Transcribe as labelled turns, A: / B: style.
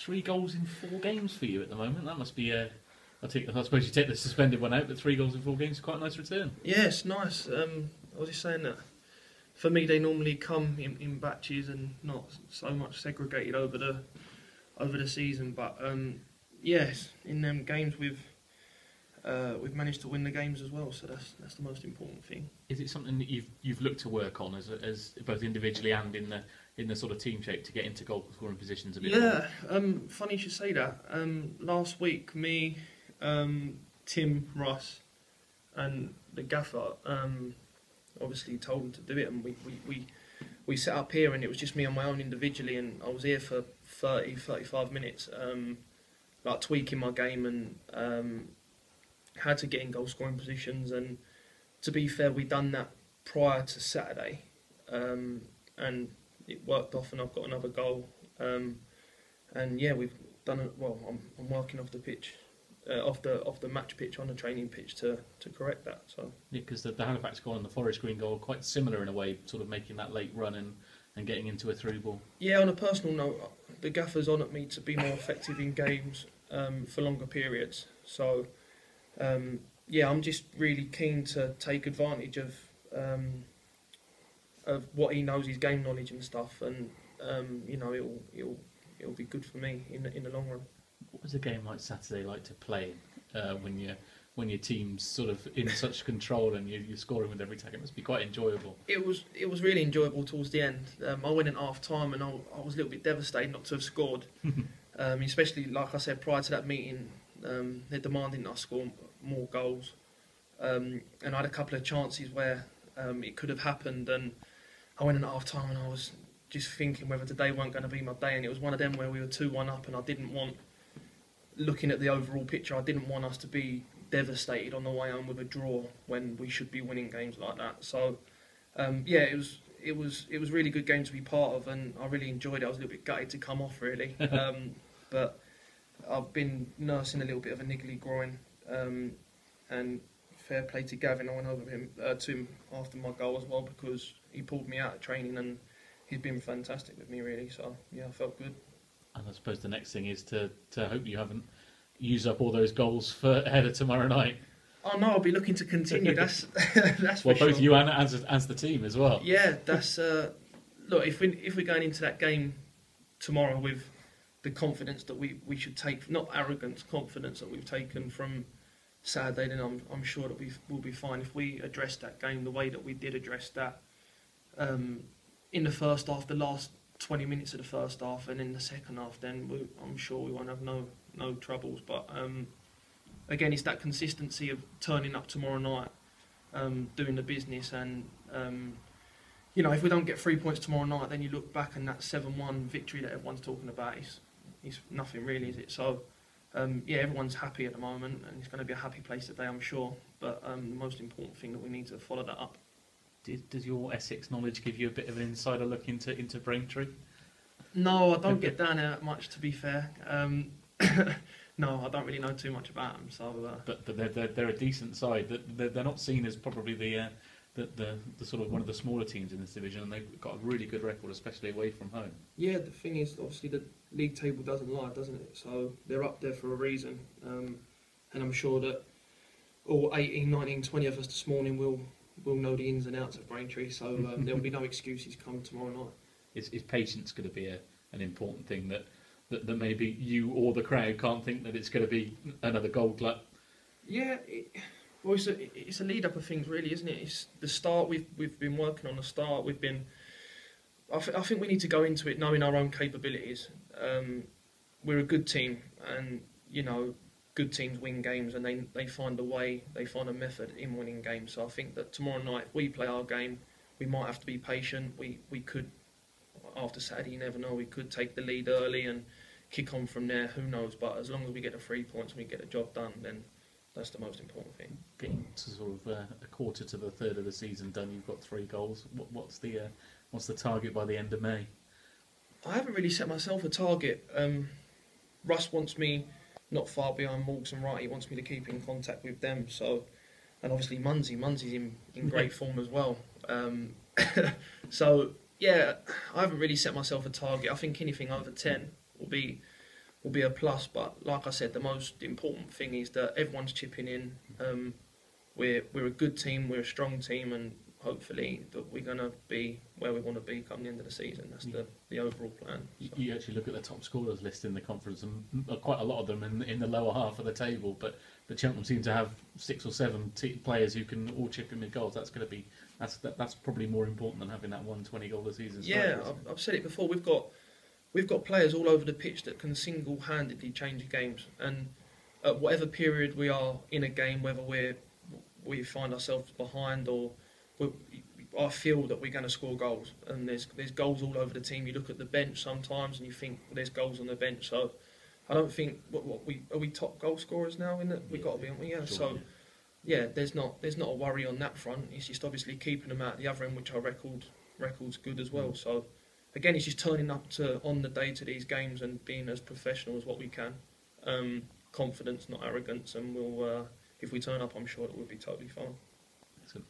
A: 3 goals in 4 games for you at the moment. That must be I suppose you take the suspended one out, but 3 goals in 4 games is quite a nice return.
B: Yeah, it's nice. I was just saying that for me they normally come in batches and not so much segregated over the season. But yes, in them games we've managed to win the games as well, so that's the most important thing.
A: Is it something that you've looked to work on as both individually and in the sort of team shape to get into goal scoring positions a bit more?
B: Yeah, funny you should say that. Last week, me, Tim, Russ, and the gaffer obviously told him to do it, and we set up here, and it was just me on my own individually, and I was here for 35 minutes, like tweaking my game and had to get in goal scoring positions. And to be fair, we'd done that prior to Saturday, and it worked off, and I've got another goal. And yeah, we've done it well. I'm working off the pitch, off the match pitch on the training pitch to correct that. So
A: yeah, because the Halifax goal and the Forest Green goal are quite similar in a way, sort of making that late run and getting into a through ball.
B: Yeah, on a personal note, the gaffer's on at me to be more effective in games for longer periods. So yeah, I'm just really keen to take advantage of what he knows, his game knowledge and stuff, and you know, it'll be good for me in the long run.
A: What was a game like Saturday like to play when your team's sort of in such control and you're scoring with every tag? It must be quite enjoyable.
B: It was really enjoyable towards the end. I went in half time and I was a little bit devastated not to have scored. Especially, like I said, prior to that meeting, they're demanding that I score more goals. And I had a couple of chances where it could have happened, and I went in at half time and I was just thinking whether today weren't going to be my day, and it was one of them where we were 2-1 up, and I didn't want, looking at the overall picture, I didn't want us to be devastated on the way home with a draw when we should be winning games like that. So yeah, it was a really good game to be part of, and I really enjoyed it. I was a little bit gutted to come off, really, but I've been nursing a little bit of a niggly groin, and fair play to Gavin. I went over to him after my goal as well, because he pulled me out of training and he's been fantastic with me, really. So yeah, I felt good.
A: And I suppose the next thing is to hope you haven't used up all those goals for ahead of tomorrow night.
B: Oh no, I'll be looking to continue. That's
A: well,
B: for
A: both
B: sure.
A: you and as the team as well.
B: Yeah, that's look. If we're going into that game tomorrow with the confidence that we should take, not arrogance, confidence that we've taken from Saturday, then I'm sure that we'll be fine. If we address that game the way that we did address that in the first half, the last 20 minutes of the first half, and in the second half, then I'm sure we won't have no troubles. But again, it's that consistency of turning up tomorrow night, doing the business, and you know, if we don't get 3 points tomorrow night, then you look back and that 7-1 victory that everyone's talking about is nothing really, is it? So yeah, everyone's happy at the moment, and it's going to be a happy place today, I'm sure. But the most important thing that we need to follow that up.
A: Does your Essex knowledge give you a bit of an insider look into Braintree?
B: No, I don't get down there that much, to be fair. No, I don't really know too much about them. So,
A: but they're a decent side. They're not seen as probably the sort of one of the smaller teams in this division, and they've got a really good record, especially away from home.
B: Yeah, the thing is, obviously the league table doesn't lie, doesn't it? So they're up there for a reason, and I'm sure that all 18, 19, 20 of us this morning will know the ins and outs of Braintree. So there'll be no excuses come tomorrow night.
A: Is patience going to be an important thing that maybe you or the crowd can't think that it's going to be another gold glut?
B: Yeah. Well, it's a lead up of things, really, isn't it? It's the start. We've been working on the start. I think we need to go into it knowing our own capabilities. We're a good team, and you know, good teams win games, and they find a way, they find a method in winning games. So I think that tomorrow night, if we play our game, we might have to be patient. We could, after Saturday, you never know, we could take the lead early and kick on from there. Who knows? But as long as we get the 3 points and we get the job done, then that's the most important thing.
A: Getting to sort of a quarter to the third of the season done, you've got 3 goals. What's the target by the end of May?
B: I haven't really set myself a target. Russ wants me not far behind Morgs and Wright. He wants me to keep in contact with them. So, and obviously Munsey's in great form as well. So yeah, I haven't really set myself a target. I think anything over 10 will be will be a plus. But like I said, the most important thing is that everyone's chipping in. We're a good team, we're a strong team, and hopefully that we're going to be where we want to be come the end of the season. That's the overall plan. So.
A: You actually look at the top scorers list in the conference, and quite a lot of them in the lower half of the table. But Cheltenham seem to have 6 or 7 players who can all chip in with goals. That's probably more important than having that 120 goal a season.
B: Yeah, I've said it before. We've got players all over the pitch that can single-handedly change games, and at whatever period we are in a game, whether we find ourselves behind or I feel that we're going to score goals, and there's goals all over the team. You look at the bench sometimes and you think there's goals on the bench. So I don't think are we top goal scorers now in that we've got to be, aren't we? Yeah. Sure, so yeah, there's not a worry on that front. It's just obviously keeping them out at the other end, which our record's good as well. So again, it's just turning up on the day to these games and being as professional as what we can. Confidence, not arrogance, and we'll if we turn up, I'm sure it will be totally fine.
A: Excellent.